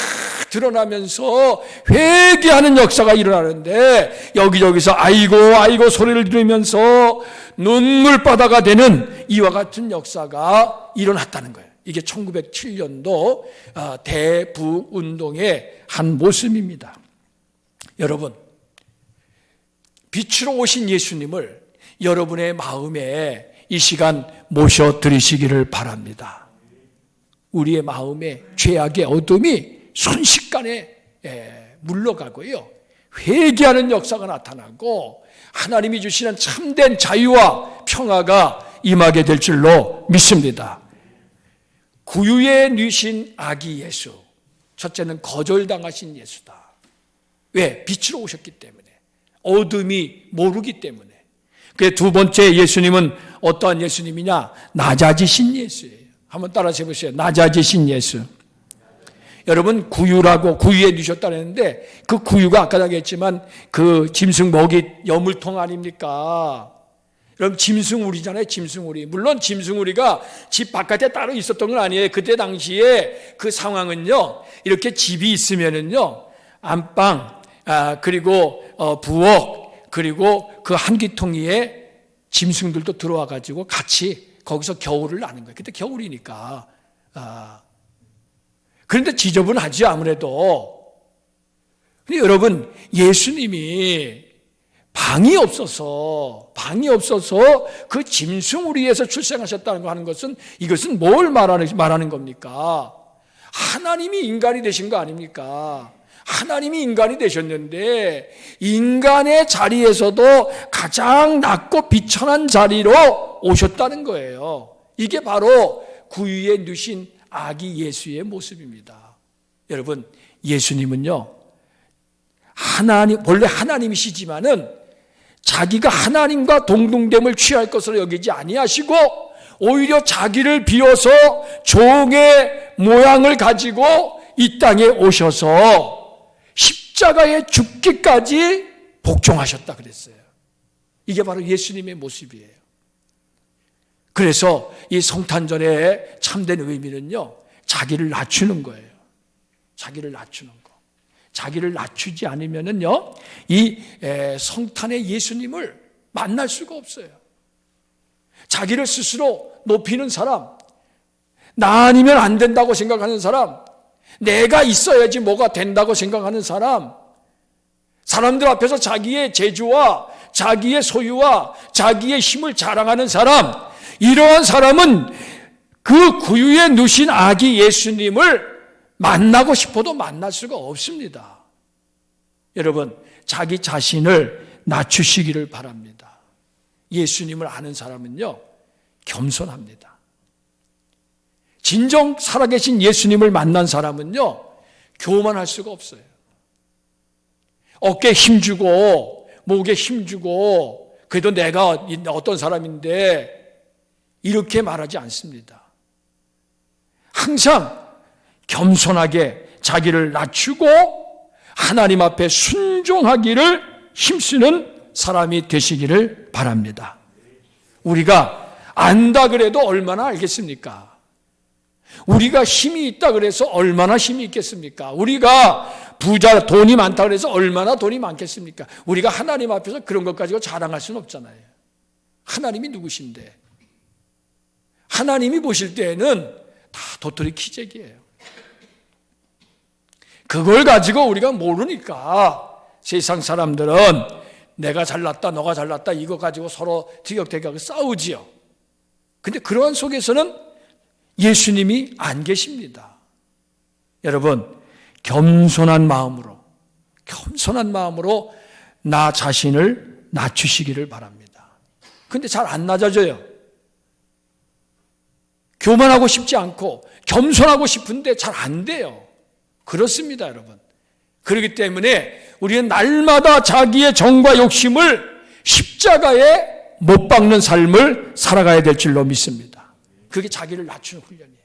드러나면서 회개하는 역사가 일어나는데 여기저기서 아이고 소리를 지르면서 눈물바다가 되는 이와 같은 역사가 일어났다는 거예요. 이게 1907년도 대북운동의 한 모습입니다. 여러분, 빛으로 오신 예수님을 여러분의 마음에 이 시간 모셔드리시기를 바랍니다. 우리의 마음에 죄악의 어둠이 순식간에 물러가고요, 회개하는 역사가 나타나고 하나님이 주시는 참된 자유와 평화가 임하게 될 줄로 믿습니다. 구유에 누신 아기 예수, 첫째는 거절당하신 예수다. 왜? 빛으로 오셨기 때문에, 어둠이 모르기 때문에. 그 두 번째 예수님은 어떠한 예수님이냐? 낮아지신 예수예요. 한번 따라서 해보세요. 낮아지신 예수. 여러분, 구유에 누셨다 그랬는데 그 구유가 아까 얘기했지만 그 짐승 먹이 여물통 아닙니까? 여러분, 짐승우리잖아요. 짐승우리. 물론 짐승우리가 집 바깥에 따로 있었던 건 아니에요. 그때 당시에 그 상황은요, 이렇게 집이 있으면은요, 안방, 그리고 부엌, 그리고 그 한기통이에 짐승들도 들어와 가지고 같이 거기서 겨울을 나는 거예요. 그때 겨울이니까. 그런데 지저분하지 아무래도. 근데 여러분, 예수님이 방이 없어서 그 짐승우리에서 출생하셨다는 거 하는 것은, 이것은 뭘 말하는 겁니까? 하나님이 인간이 되신 거 아닙니까? 하나님이 인간이 되셨는데 인간의 자리에서도 가장 낮고 비천한 자리로 오셨다는 거예요. 이게 바로 구유에 누신 아기 예수의 모습입니다. 여러분, 예수님은요, 원래 하나님이시지만은 자기가 하나님과 동등됨을 취할 것으로 여기지 아니하시고 오히려 자기를 비워서 종의 모양을 가지고 이 땅에 오셔서 십자가에 죽기까지 복종하셨다 그랬어요. 이게 바로 예수님의 모습이에요. 그래서 이 성탄절의 참된 의미는요, 자기를 낮추는 거예요. 자기를 낮추는 거. 자기를 낮추지 않으면은요, 이 성탄의 예수님을 만날 수가 없어요. 자기를 스스로 높이는 사람, 나 아니면 안 된다고 생각하는 사람, 내가 있어야지 뭐가 된다고 생각하는 사람, 사람들 앞에서 자기의 재주와 자기의 소유와 자기의 힘을 자랑하는 사람, 이러한 사람은 그 구유에 누신 아기 예수님을 만나고 싶어도 만날 수가 없습니다. 여러분, 자기 자신을 낮추시기를 바랍니다. 예수님을 아는 사람은요, 겸손합니다. 진정 살아계신 예수님을 만난 사람은요, 교만할 수가 없어요. 어깨에 힘주고 목에 힘주고 그래도 내가 어떤 사람인데 이렇게 말하지 않습니다. 항상 겸손하게 자기를 낮추고 하나님 앞에 순종하기를 힘쓰는 사람이 되시기를 바랍니다. 우리가 안다 그래도 얼마나 알겠습니까? 우리가 힘이 있다 그래서 얼마나 힘이 있겠습니까? 우리가 돈이 많다 그래서 얼마나 돈이 많겠습니까? 우리가 하나님 앞에서 그런 것 가지고 자랑할 수는 없잖아요. 하나님이 누구신데? 하나님이 보실 때에는 다 도토리 키재기예요. 그걸 가지고 우리가 모르니까 세상 사람들은 내가 잘났다, 너가 잘났다, 이거 가지고 서로 티격태격하고 싸우지요. 근데 그러한 속에서는 예수님이 안 계십니다. 여러분, 겸손한 마음으로 나 자신을 낮추시기를 바랍니다. 근데 잘 안 낮아져요. 교만하고 싶지 않고 겸손하고 싶은데 잘 안 돼요. 그렇습니다, 여러분. 그렇기 때문에 우리는 날마다 자기의 정과 욕심을 십자가에 못 박는 삶을 살아가야 될 줄로 믿습니다. 그게 자기를 낮추는 훈련이에요.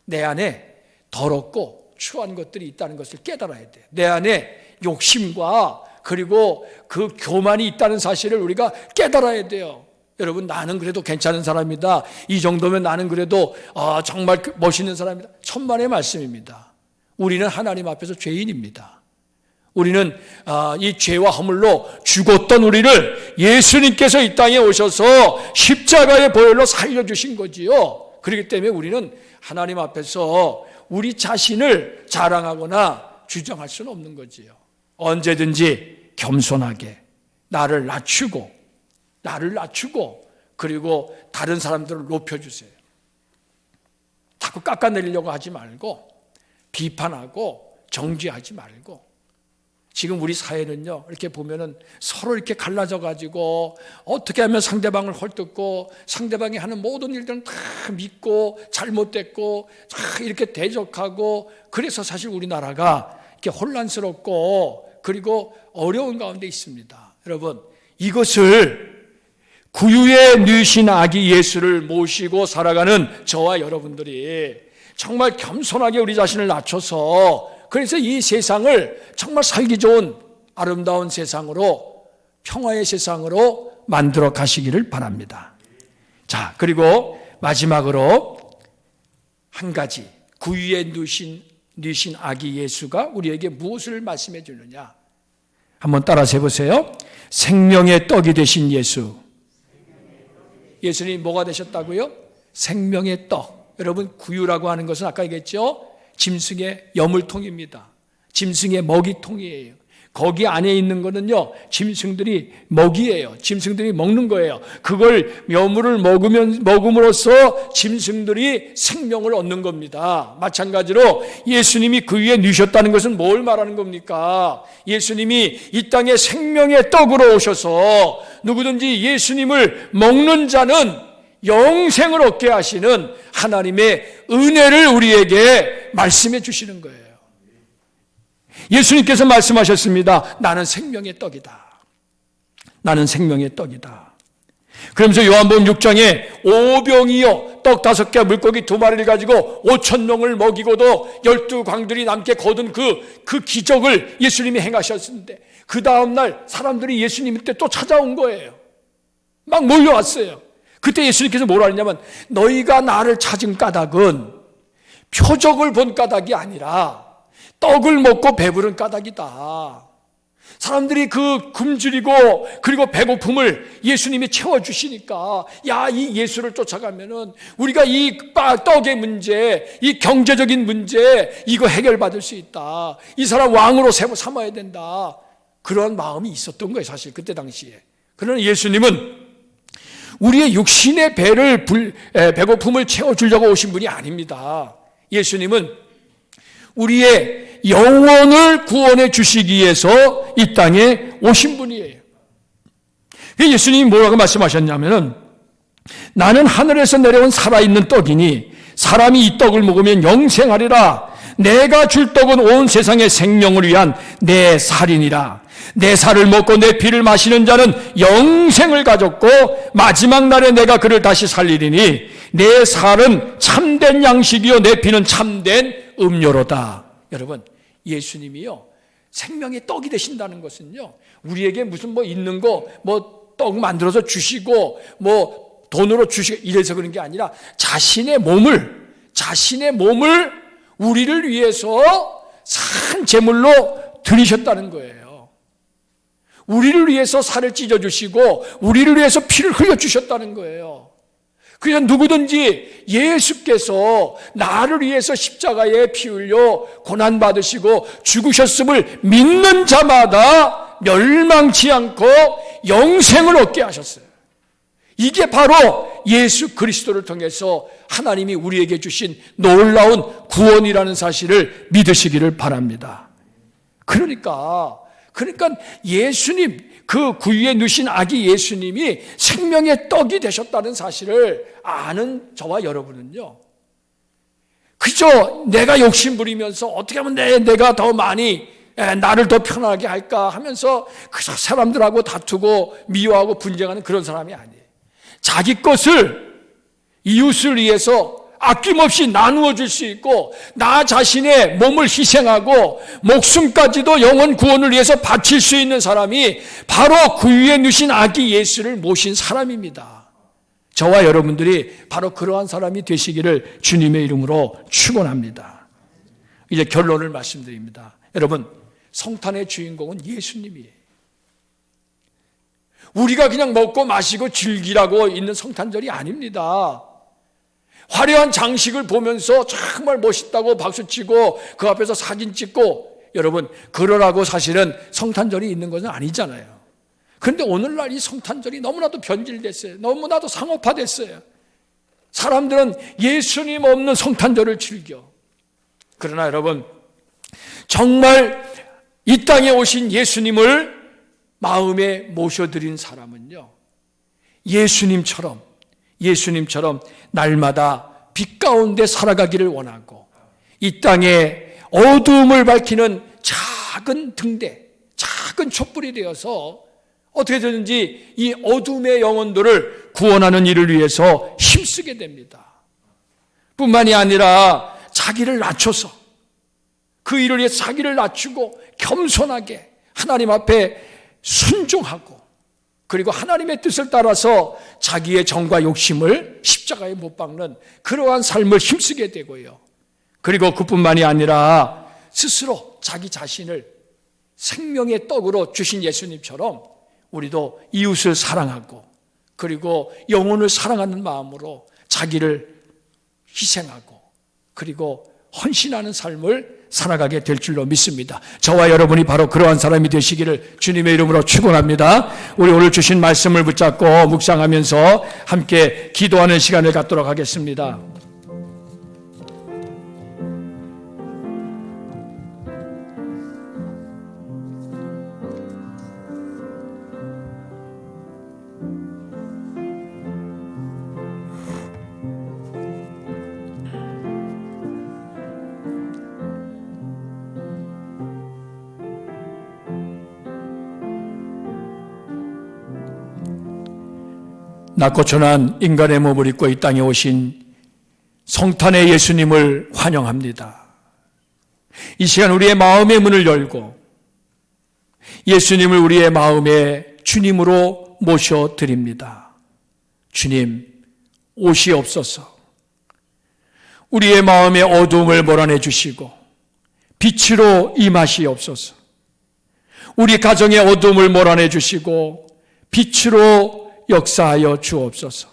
내 안에 더럽고 추한 것들이 있다는 것을 깨달아야 돼요. 내 안에 욕심과 그리고 그 교만이 있다는 사실을 우리가 깨달아야 돼요. 여러분, 나는 그래도 괜찮은 사람이다, 이 정도면 나는 그래도 정말 멋있는 사람이다, 천만의 말씀입니다. 우리는 하나님 앞에서 죄인입니다. 우리는 이 죄와 허물로 죽었던 우리를 예수님께서 이 땅에 오셔서 십자가의 보혈로 살려주신 거지요. 그렇기 때문에 우리는 하나님 앞에서 우리 자신을 자랑하거나 주장할 수는 없는 거지요. 언제든지 겸손하게 나를 낮추고 그리고 다른 사람들을 높여주세요. 자꾸 깎아내리려고 하지 말고, 비판하고 정죄하지 말고. 지금 우리 사회는요, 이렇게 보면은 서로 이렇게 갈라져 가지고 어떻게 하면 상대방을 헐뜯고 상대방이 하는 모든 일들은 다 믿고 잘못됐고 다 이렇게 대적하고, 그래서 사실 우리나라가 이렇게 혼란스럽고 그리고 어려운 가운데 있습니다. 여러분, 이것을 구유에 누이신 아기 예수를 모시고 살아가는 저와 여러분들이 정말 겸손하게 우리 자신을 낮춰서, 그래서 이 세상을 정말 살기 좋은 아름다운 세상으로, 평화의 세상으로 만들어 가시기를 바랍니다. 자, 그리고 마지막으로 한 가지, 구유에 누이신 아기 예수가 우리에게 무엇을 말씀해 주느냐, 한번 따라서 해보세요. 생명의 떡이 되신 예수. 예수님이 뭐가 되셨다고요? 생명의 떡. 여러분, 구유라고 하는 것은 아까 얘기했죠? 짐승의 여물통입니다. 짐승의 먹이통이에요. 거기 안에 있는 거는요, 짐승들이 먹이에요. 짐승들이 먹는 거예요. 그걸 여물을 먹음으로써 짐승들이 생명을 얻는 겁니다. 마찬가지로 예수님이 그 위에 누셨다는 것은 뭘 말하는 겁니까? 예수님이 이 땅에 생명의 떡으로 오셔서 누구든지 예수님을 먹는 자는 영생을 얻게 하시는 하나님의 은혜를 우리에게 말씀해 주시는 거예요. 예수님께서 말씀하셨습니다. 나는 생명의 떡이다. 나는 생명의 떡이다. 그러면서 요한복음 6장에 오병이어 떡 5개 물고기 2마리를 가지고 5,000명을 먹이고도 12광들이 남게 거둔 그 기적을 예수님이 행하셨는데, 그 다음날 사람들이 예수님한테 또 찾아온 거예요. 막 몰려왔어요. 그때 예수님께서 뭐라 했냐면, 너희가 나를 찾은 까닭은 표적을 본 까닭이 아니라 떡을 먹고 배부른 까닭이다. 사람들이 그 굶주리고 그리고 배고픔을 예수님이 채워주시니까, 야, 이 예수를 쫓아가면은 우리가 이 떡의 문제, 이 경제적인 문제, 이거 해결받을 수 있다. 이 사람 왕으로 삼아야 된다. 그런 마음이 있었던 거예요, 사실 그때 당시에. 그러나 예수님은 우리의 육신의 배고픔을 채워주려고 오신 분이 아닙니다. 예수님은 우리의 영혼을 구원해 주시기 위해서 이 땅에 오신 분이에요. 예수님이 뭐라고 말씀하셨냐면은, 나는 하늘에서 내려온 살아있는 떡이니 사람이 이 떡을 먹으면 영생하리라. 내가 줄 떡은 온 세상의 생명을 위한 내 살이니라. 내 살을 먹고 내 피를 마시는 자는 영생을 가졌고 마지막 날에 내가 그를 다시 살리리니 내 살은 참된 양식이요 내 피는 참된 음료로다. 여러분, 예수님이요, 생명의 떡이 되신다는 것은요, 우리에게 무슨 있는 거 떡 만들어서 주시고 돈으로 주시고 이래서 그런 게 아니라 자신의 몸을 우리를 위해서 산 제물로 드리셨다는 거예요. 우리를 위해서 살을 찢어주시고 우리를 위해서 피를 흘려주셨다는 거예요. 그래서 누구든지 예수께서 나를 위해서 십자가에 피 흘려 고난받으시고 죽으셨음을 믿는 자마다 멸망치 않고 영생을 얻게 하셨어요. 이게 바로 예수 그리스도를 통해서 하나님이 우리에게 주신 놀라운 구원이라는 사실을 믿으시기를 바랍니다. 그러니까 예수님, 그 구유에 누신 아기 예수님이 생명의 떡이 되셨다는 사실을 아는 저와 여러분은요, 그저 내가 욕심부리면서 어떻게 하면 내가 더 많이 나를 더 편하게 할까 하면서 그저 사람들하고 다투고 미워하고 분쟁하는 그런 사람이 아니에요. 자기 것을 이웃을 위해서 아낌없이 나누어 줄 수 있고 나 자신의 몸을 희생하고 목숨까지도 영혼 구원을 위해서 바칠 수 있는 사람이 바로 구유에 누신 아기 예수를 모신 사람입니다. 저와 여러분들이 바로 그러한 사람이 되시기를 주님의 이름으로 축원합니다. 이제 결론을 말씀드립니다. 여러분, 성탄의 주인공은 예수님이에요. 우리가 그냥 먹고 마시고 즐기라고 있는 성탄절이 아닙니다. 화려한 장식을 보면서 정말 멋있다고 박수치고 그 앞에서 사진 찍고, 여러분 그러라고 사실은 성탄절이 있는 것은 아니잖아요. 그런데 오늘날 이 성탄절이 너무나도 변질됐어요. 너무나도 상업화됐어요. 사람들은 예수님 없는 성탄절을 즐겨. 그러나 여러분, 정말 이 땅에 오신 예수님을 마음에 모셔드린 사람은요, 예수님처럼 날마다 빛 가운데 살아가기를 원하고 이 땅에 어두움을 밝히는 작은 등대, 작은 촛불이 되어서 어떻게 되든지 이 어둠의 영혼들을 구원하는 일을 위해서 힘쓰게 됩니다. 뿐만이 아니라 자기를 낮춰서 그 일을 위해 자기를 낮추고 겸손하게 하나님 앞에 순종하고, 그리고 하나님의 뜻을 따라서 자기의 정과 욕심을 십자가에 못 박는 그러한 삶을 힘쓰게 되고요. 그리고 그뿐만이 아니라 스스로 자기 자신을 생명의 떡으로 주신 예수님처럼 우리도 이웃을 사랑하고, 그리고 영혼을 사랑하는 마음으로 자기를 희생하고, 그리고 헌신하는 삶을 살아가게 될 줄로 믿습니다. 저와 여러분이 바로 그러한 사람이 되시기를 주님의 이름으로 축원합니다. 우리 오늘 주신 말씀을 붙잡고 묵상하면서 함께 기도하는 시간을 갖도록 하겠습니다. 낮고 천한 인간의 몸을 입고 이 땅에 오신 성탄의 예수님을 환영합니다. 이 시간 우리의 마음의 문을 열고 예수님을 우리의 마음의 주님으로 모셔드립니다. 주님, 오시옵소서. 우리의 마음의 어두움을 몰아내 주시고 빛으로 임하시옵소서. 우리 가정의 어두움을 몰아내 주시고 빛으로 역사하여 주옵소서.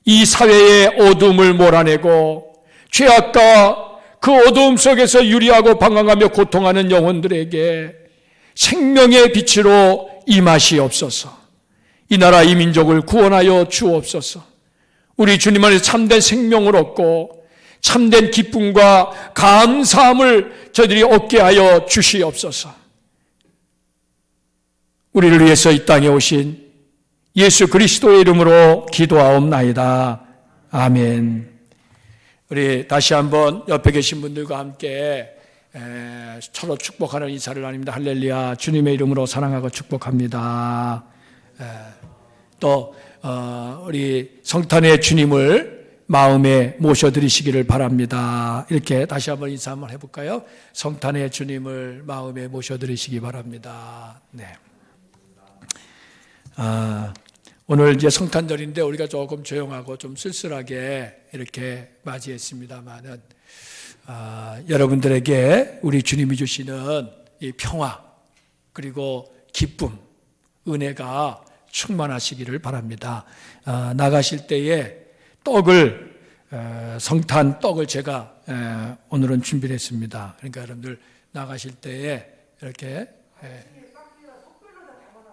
이 사회의 어둠을 몰아내고 죄악과 그 어두움 속에서 유리하고 방황하며 고통하는 영혼들에게 생명의 빛으로 임하시옵소서. 이 나라 이 민족을 구원하여 주옵소서. 우리 주님 안에서 참된 생명을 얻고 참된 기쁨과 감사함을 저희들이 얻게 하여 주시옵소서. 우리를 위해서 이 땅에 오신 예수 그리스도의 이름으로 기도하옵나이다. 아멘. 우리 다시 한번 옆에 계신 분들과 함께 서로 축복하는 인사를 나눕니다. 할렐루야. 주님의 이름으로 사랑하고 축복합니다. 또 우리 성탄의 주님을 마음에 모셔드리시기를 바랍니다. 이렇게 다시 한번 인사 한번 해볼까요? 성탄의 주님을 마음에 모셔드리시기 바랍니다. 네. 오늘 이제 성탄절인데 우리가 조금 조용하고 좀 쓸쓸하게 이렇게 맞이했습니다만은 여러분들에게 우리 주님이 주시는 이 평화 그리고 기쁨, 은혜가 충만하시기를 바랍니다. 나가실 때에 떡을 성탄 떡을 제가 오늘은 준비를 했습니다. 그러니까 여러분들 나가실 때에 이렇게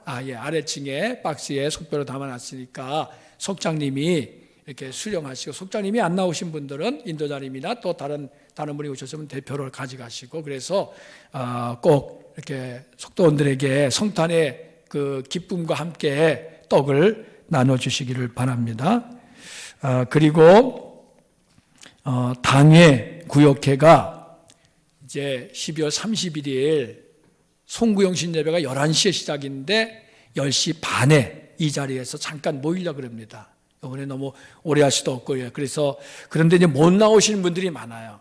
아래층에 박스에 속배로 담아놨으니까 속장님이 이렇게 수령하시고, 속장님이 안 나오신 분들은 인도자님이나 또 다른 분이 오셨으면 대표를 가져가시고, 그래서 꼭 이렇게 속도원들에게 성탄의 그 기쁨과 함께 떡을 나눠주시기를 바랍니다. 그리고 당회 구역회가 이제 12월 31일 송구영신 예배가 11시에 시작인데 10시 반에 이 자리에서 잠깐 모이려고 합니다. 이번에 너무 오래 할 수도 없고요. 그래서 그런데 이제 못 나오시는 분들이 많아요.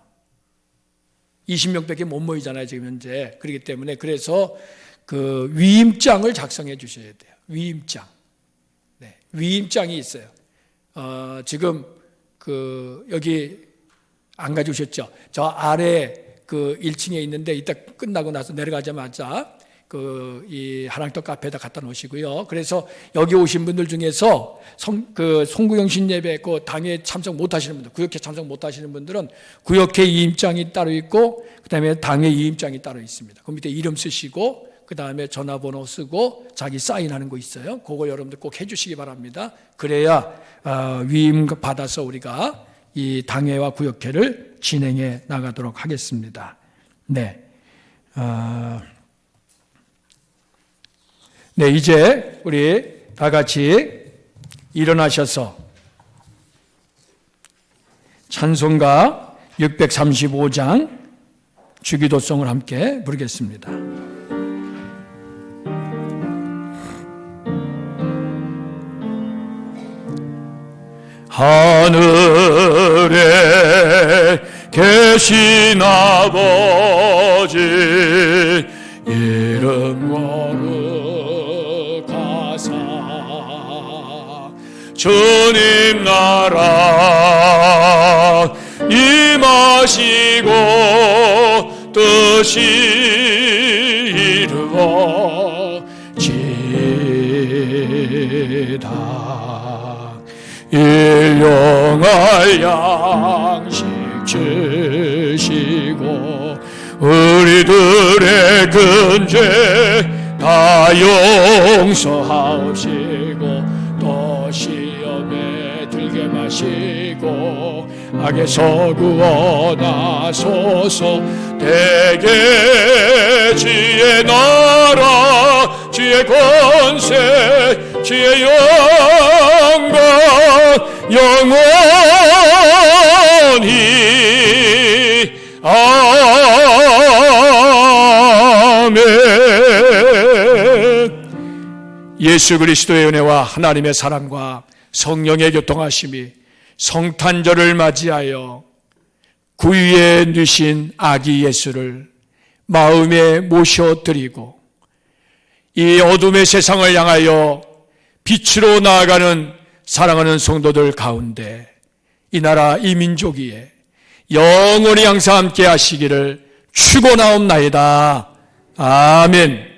20명밖에 못 모이잖아요, 지금 현재. 그렇기 때문에 그래서 그 위임장을 작성해 주셔야 돼요. 위임장. 네, 위임장이 있어요. 지금 그 여기 안 가져오셨죠? 저 아래 그 1층에 있는데 이따 끝나고 나서 내려가자마자 이 하랑떡 카페에다 갖다 놓으시고요. 그래서 여기 오신 분들 중에서 송구영신 예배 그 당회 참석 못 하시는 분들, 구역회 참석 못 하시는 분들은 구역회 이임장이 따로 있고 그다음에 당회 이임장이 따로 있습니다. 그 밑에 이름 쓰시고 그다음에 전화번호 쓰고 자기 사인하는 거 있어요. 그거 여러분들 꼭 해주시기 바랍니다. 그래야 위임 받아서 우리가 이 당회와 구역회를 진행해 나가도록 하겠습니다. 네. 네, 이제 우리 다 같이 일어나셔서 찬송가 635장 주기도송을 함께 부르겠습니다. 하늘에 계신 아버지 이름 거룩하사 주님 나라 임하시고 뜻이 이루어지다 일용할 양식 주시고 우리들의 근죄 다 용서하옵시고 또 시험에 들게 마시고 악에서 구원하소서 대개 주의 나라 주의 권세 주의 영광 영원히 아멘. 예수 그리스도의 은혜와 하나님의 사랑과 성령의 교통하심이 성탄절을 맞이하여 구유에 누신 아기 예수를 마음에 모셔드리고 이 어둠의 세상을 향하여 빛으로 나아가는 사랑하는 성도들 가운데 이 나라 이 민족 위에 영원히 항상 함께 하시기를 축원하옵나이다. 아멘.